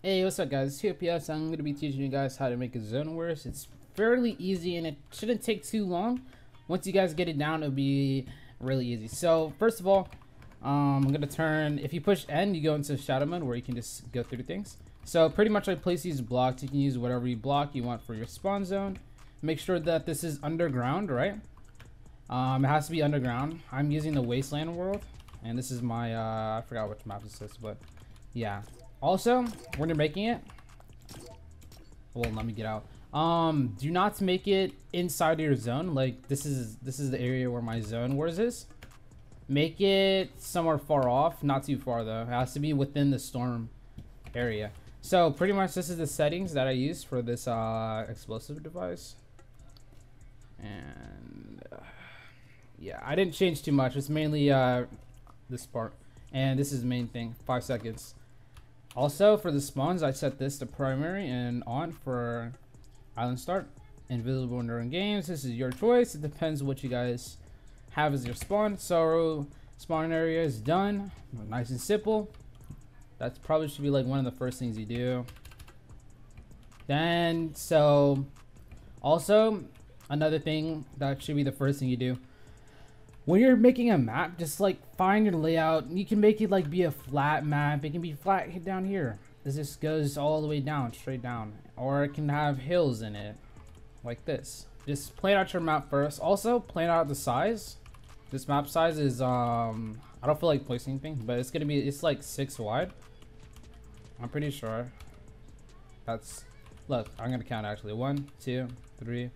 Hey, what's up guys? It's I'm going to be teaching you guys how to make a zone worse. It's fairly easy and it shouldn't take too long. Once you guys get it down, it'll be really easy. So first of all, I'm going to turn, if you push N, you go into shadow mode where you can just go through things. So pretty much I place these blocks. You can use whatever block you want for your spawn zone. Make sure that this is underground, right? It has to be underground. I'm using the wasteland world and this is my, I forgot which map this is, but yeah. Also, when you're making it, well, let me get out. Do not make it inside your zone. Like this is the area where my zone wars is. Make it somewhere far off, not too far though. It has to be within the storm area. So pretty much this is the settings that I use for this explosive device. And yeah, I didn't change too much. It's mainly this part, and this is the main thing. 5 seconds. Also, for the spawns, I set this to primary and on for island start. Invisible during games. This is your choice. It depends what you guys have as your spawn. So, spawn area is done. Nice and simple. That probably should be like one of the first things you do. Then, so, also, another thing that should be the first thing you do. When you're making a map, just like find your layout. You can make it like be a flat map. It can be flat down here. This just goes all the way down, straight down. Or it can have hills in it, like this. Just plan out your map first. Also, plan out the size. This map size is I don't feel like placing anything, but it's like 6 wide. I'm pretty sure. Look, I'm gonna count actually. 1, 2, 3,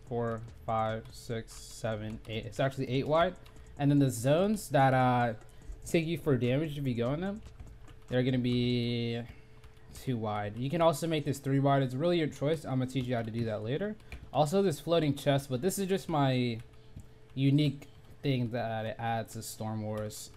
4, 5, 6, 7, 8. It's actually 8 wide. And then the zones that take you for damage if you go in them, they're gonna be 2 wide. You can also make this 3 wide. It's really your choice. I'm gonna teach you how to do that later. Also, this floating chest, but this is just my unique thing that it adds to Storm Wars.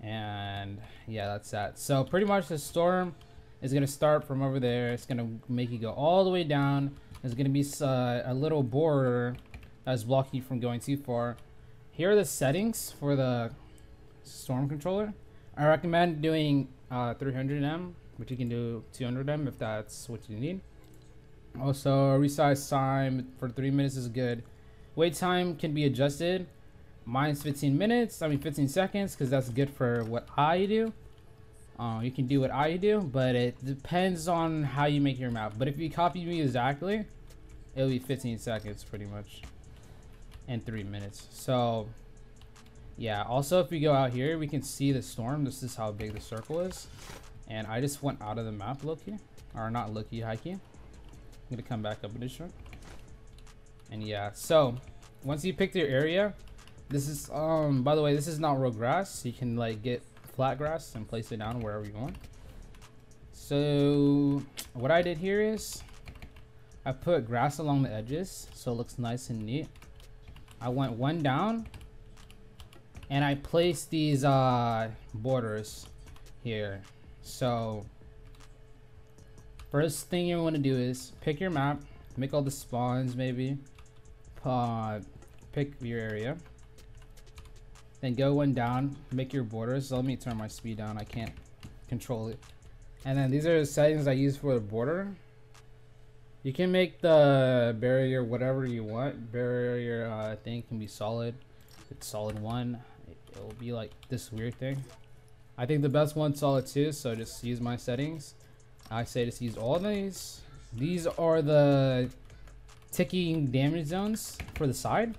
And yeah, that's that. So pretty much the storm is gonna start from over there. It's gonna make you go all the way down. There's going to be a little border that's blocking you from going too far. Here are the settings for the storm controller. I recommend doing 300M, but you can do 200M if that's what you need. Also, resize time for 3 minutes is good. Wait time can be adjusted. Mine's 15 minutes, 15 seconds, because that's good for what I do. You can do what I do, but it depends on how you make your map. But if you copy me exactly, it'll be 15 seconds pretty much, and 3 minutes. So yeah, also if we go out here, we can see the storm. This is how big the circle is. And I just went out of the map low-key, or not low-key, high-key. I'm gonna come back up a bit short. And yeah, so once you pick your area, this is by the way, this is not real grass. You can like get flat grass and place it down wherever you want. So what I did here is I put grass along the edges so it looks nice and neat. I went 1 down and I placed these borders here. So first thing you want to do is pick your map, make all the spawns, maybe pick your area. Then go 1 down, make your borders. So let me turn my speed down. I can't control it. And then these are the settings I use for the border. You can make the barrier whatever you want. Barrier thing can be solid. It's solid 1. It will be like this weird thing. I think the best one's solid 2. So just use my settings. I say just use all these. These are the ticking damage zones for the side.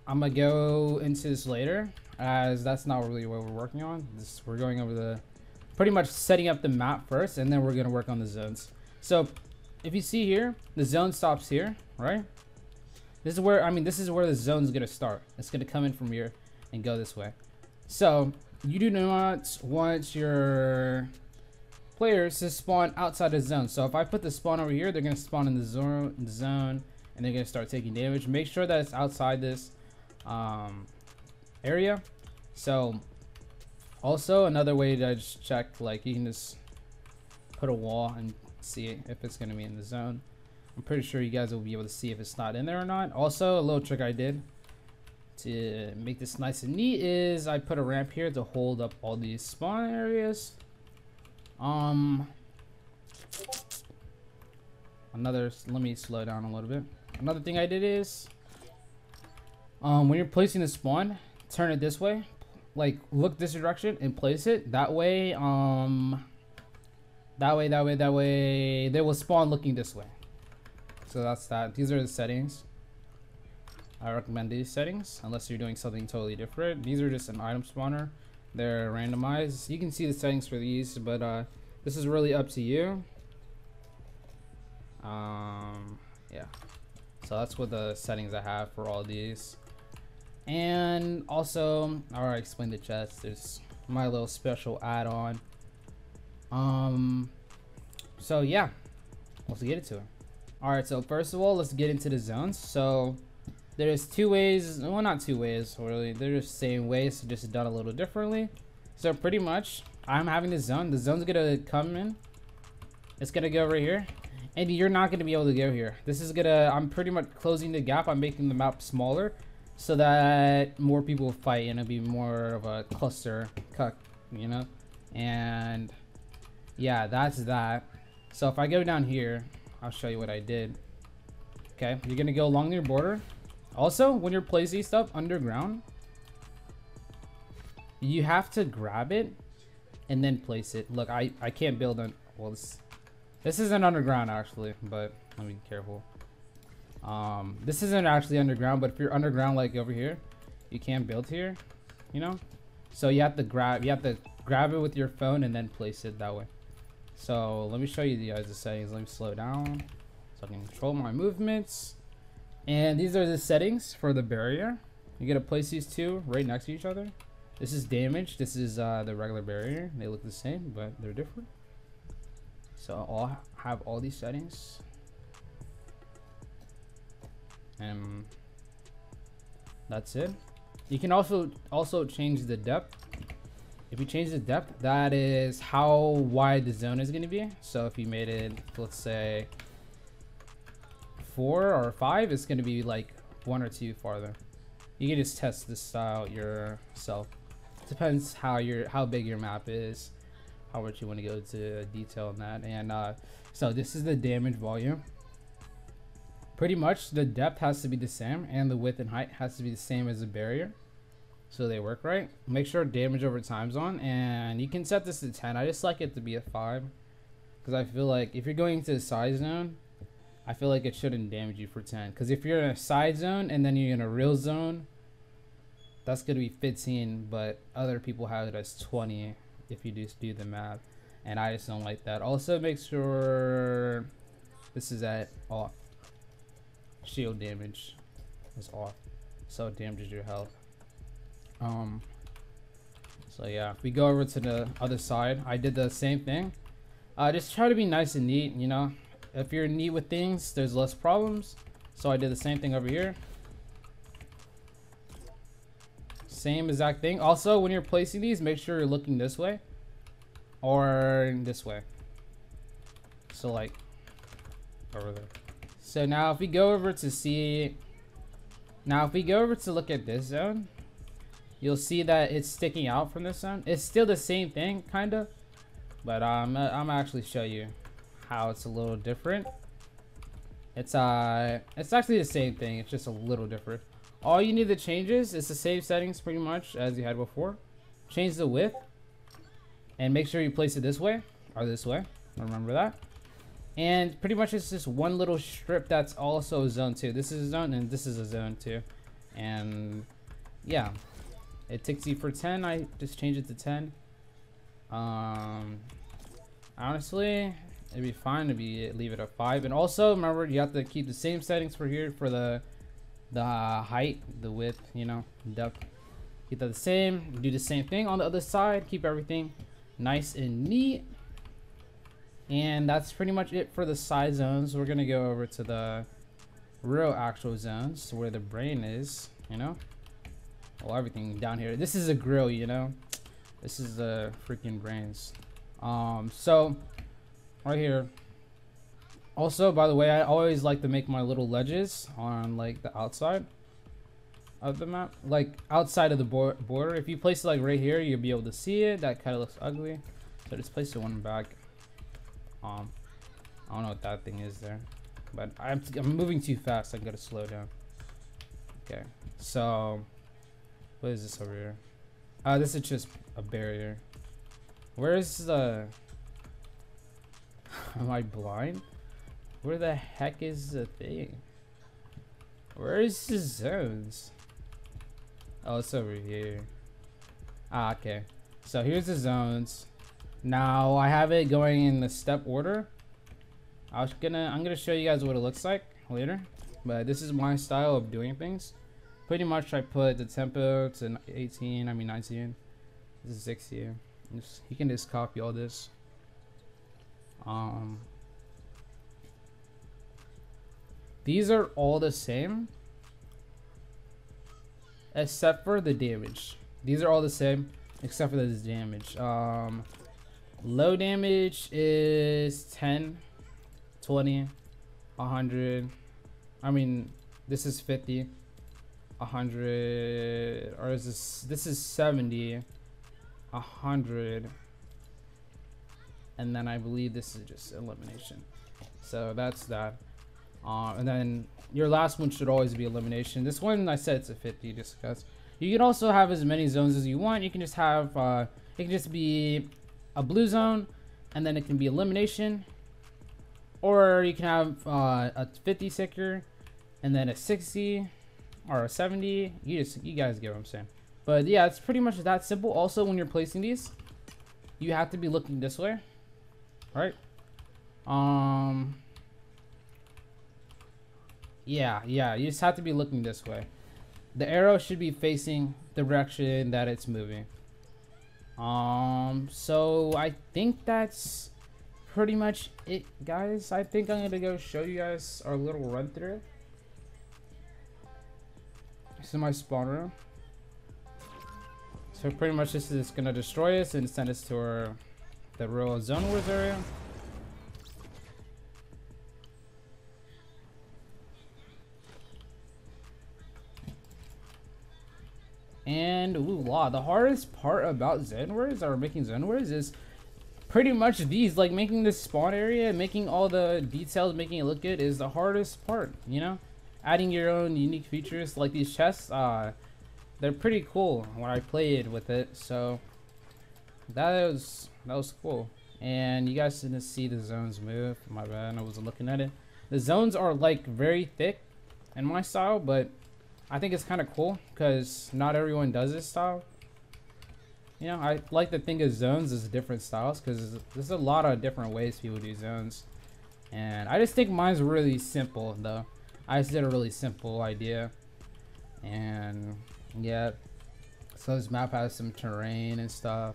I'm gonna go into this later, as that's not really what we're working on. We're going over the pretty much setting up the map first, and then we're gonna work on the zones. So if you see here, the zone stops here, right? This is where this is where the zone's gonna start. It's gonna come in from here and go this way. So you do not want your players to spawn outside the zone. So if I put the spawn over here, they're gonna spawn in the zone, and they're gonna start taking damage. Make sure that it's outside this area. So also another way to just check, like you can just put a wall and see if it's going to be in the zone. I'm pretty sure you guys will be able to see if it's not in there or not. Also, a little trick I did to make this nice and neat is I put a ramp here to hold up all these spawn areas. Let me slow down a little bit. Another thing I did is, when you're placing the spawn, turn it this way, like look this direction and place it that way. That way they will spawn looking this way. So that's that. These are the settings. I recommend these settings unless you're doing something totally different. These are just an item spawner. They're randomized. You can see the settings for these, but this is really up to you. Yeah. So that's what the settings I have for all these. And also, I already explained the chest. There's my little special add-on. So yeah, let's get into it. All right, so first of all, let's get into the zones. So there's two ways, well, not two ways really, they're just the same ways, so just done a little differently. So pretty much I'm having the zone's gonna come in, it's gonna go right here, and you're not gonna be able to go here. This is gonna, I'm pretty much closing the gap. I'm making the map smaller so that more people fight and it'll be more of a cluster cut, you know. And yeah, that's that. So if I go down here, I'll show you what I did. Okay, you're gonna go along your border. Also, when you're placing stuff underground, you have to grab it and then place it. Look, I can't build on, well, this isn't underground actually, but let me be careful. This isn't actually underground, but if you're underground like over here, you can't build here, you know. So you have to grab it with your phone and then place it that way. So let me show you guys the settings. Let me slow down so I can control my movements. And these are the settings for the barrier. You gotta place these two right next to each other. This is damage. This is the regular barrier. They look the same, but they're different. So I'll have all these settings. And that's it. You can also change the depth. If you change the depth, that is how wide the zone is going to be. So if you made it, let's say 4 or 5, it's going to be like 1 or 2 farther. You can just test this out yourself. Depends how big your map is, how much you want to go to detail on that. And so this is the damage volume. Pretty much the depth has to be the same and the width and height has to be the same as the barrier, so they work right. Make sure damage over time's on, and you can set this to 10. I just like it to be a 5 because I feel like if you're going to the side zone, I feel like it shouldn't damage you for 10, because if you're in a side zone and then you're in a real zone, that's going to be 15, but other people have it as 20 if you just do the math, and I just don't like that. Also, make sure this is at off. Shield damage is off, so it damages your health. So yeah, if we go over to the other side, I did the same thing. Just try to be nice and neat, you know. If you're neat with things, there's less problems. So I did the same thing over here. Same exact thing. Also, when you're placing these, make sure you're looking this way or this way. So like over there. So now if we go over to see, now if we go over to look at this zone, you'll see that it's sticking out from this zone. It's still the same thing, kind of, but I'm actually show you how it's a little different. It's actually the same thing. It's just a little different. All you need to change is it's the same settings pretty much as you had before. Change the width and make sure you place it this way or this way. Remember that. And pretty much it's just one little strip that's also zone 2. This is a zone and this is a zone 2. And yeah, it ticks you for 10. I just changed it to 10. Honestly, it'd be fine to leave it at 5. And also remember, you have to keep the same settings for here for the height, the width, you know, depth. Keep that the same. Do the same thing on the other side. Keep everything nice and neat. And that's pretty much it for the side zones. We're gonna go over to the real actual zones where the brain is, you know. Well, everything down here. This is a grill, you know. This is the freaking brains. So right here. Also, by the way, I always like to make my little ledges on like the outside of the map, like outside of the border. If you place it like right here, you'll be able to see it. That kind of looks ugly. So just place the one back. I don't know what that thing is there, but I'm moving too fast. I gotta slow down. Okay, so what is this over here? This is just a barrier. Where is the? Am I blind? Where the heck is the thing? Where is the zones? Oh, it's over here. Okay. So here's the zones. Now I have it going in the step order. I'm gonna show you guys what it looks like later, but this is my style of doing things. Pretty much I put the tempo to 18, I mean 19. This is 60. You can just copy all this. These are all the same except for the damage. These are all the same except for the damage. Low damage is 10, 20, 100. I mean, this is 50, 100, or is this is 70, 100, and then I believe this is just elimination. So that's that. And then your last one should always be elimination. This one I said it's a 50 just because. You can also have as many zones as you want. You can just have it can just be a blue zone, and then it can be elimination, or you can have a 50 sticker and then a 60 or a 70. You guys get what I'm saying. But yeah, it's pretty much that simple. Also, when you're placing these, you have to be looking this way, right? Yeah, you just have to be looking this way. The arrow should be facing the direction that it's moving. So I think that's pretty much it, guys. I think I'm gonna go show you guys our little run through. This is my spawn room. So pretty much this is gonna destroy us and send us to the real zone wars area. And ooh la, the hardest part about zone wars or making zone wars is pretty much these, like making this spawn area, making all the details, making it look good is the hardest part, you know? Adding your own unique features like these chests, they're pretty cool when I played with it, so that was cool. And you guys didn't see the zones move. My bad, I wasn't looking at it. The zones are like very thick in my style, but I think it's kind of cool because not everyone does this style. You know, I like to think of zones as different styles because there's a lot of different ways people do zones. And I just think mine's really simple though. I just did a really simple idea. And yeah, so this map has some terrain and stuff.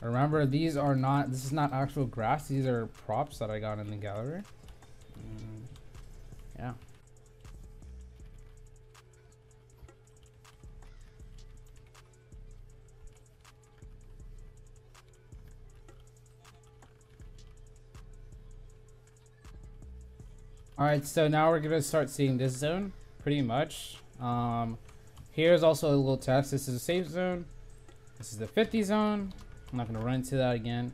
Remember, this is not actual grass. These are props that I got in the gallery. Yeah. Alright, so now we're gonna start seeing this zone, pretty much. Here's also a little test. This is a safe zone. This is the 50 zone. I'm not gonna run into that again.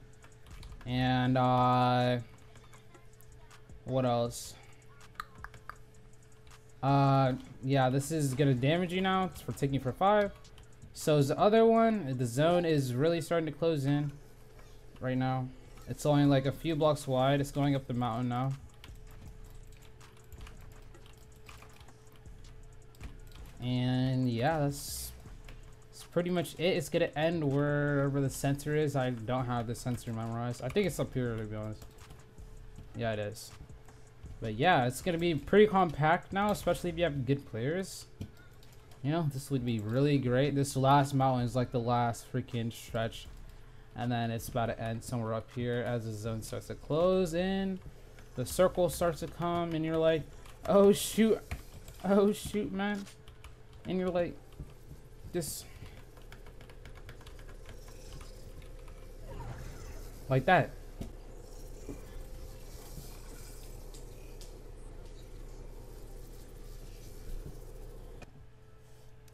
And what else? Yeah, this is gonna damage you now. It's for taking for 5. So is the other one. The zone is really starting to close in right now. It's only like a few blocks wide. It's going up the mountain now. And yeah, that's pretty much it. It's gonna end wherever the center is. I don't have the center memorized. I think it's up here, to be honest. Yeah, it is. But yeah, it's gonna be pretty compact now, especially if you have good players. You know, this would be really great. This last mountain is like the last freaking stretch, and then it's about to end somewhere up here as the zone starts to close in. The circle starts to come, and you're like, oh shoot, man. And you're like, just like that.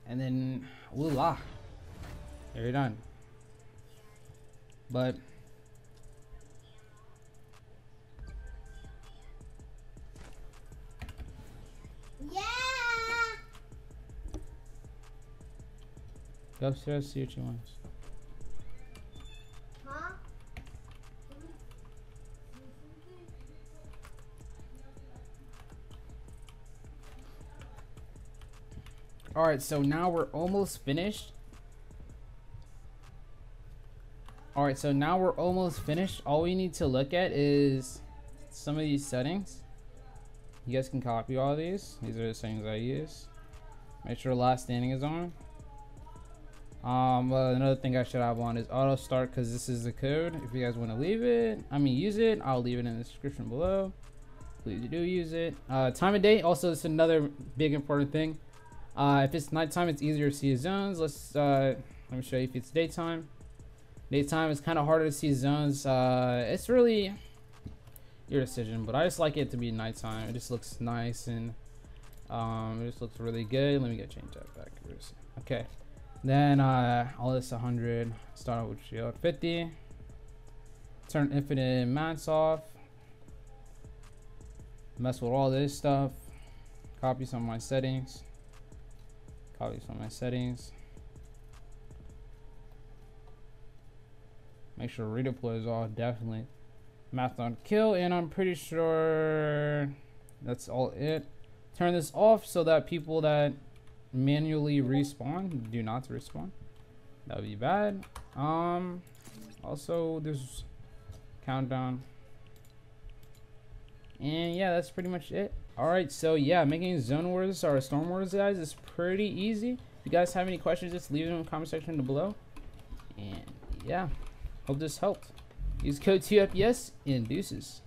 And then, voila, you're done. But Go upstairs, see what she wants. Huh? Alright, so now we're almost finished. Alright, so now we're almost finished. All we need to look at is some of these settings. You guys can copy all these. These are the settings I use. Make sure last standing is on. Another thing I should have on is auto start, because this is the code. If you guys want to leave it, use it, I'll leave it in the description below. Please do use it. Time of day, also, it's another big important thing. If it's nighttime, it's easier to see zones. Let me show you if it's daytime. Daytime is kind of harder to see zones. It's really your decision, but I just like it to be nighttime. It just looks nice, and it just looks really good. Let me get change that back. Okay, then all this 100. Start with shield 50. Turn infinite mats off. Mess with all this stuff. Copy some of my settings. Copy some of my settings. Make sure redeploy is off, definitely. Math on kill, and I'm pretty sure that's all it. Turn this off so that people that manually respawn do not respawn. That would be bad. Also, there's countdown. And yeah, that's pretty much it. Alright, so yeah, making zone wars or storm wars, guys, is pretty easy. If you guys have any questions, just leave them in the comment section below. And yeah, hope this helped. Use code 2FPS and deuces.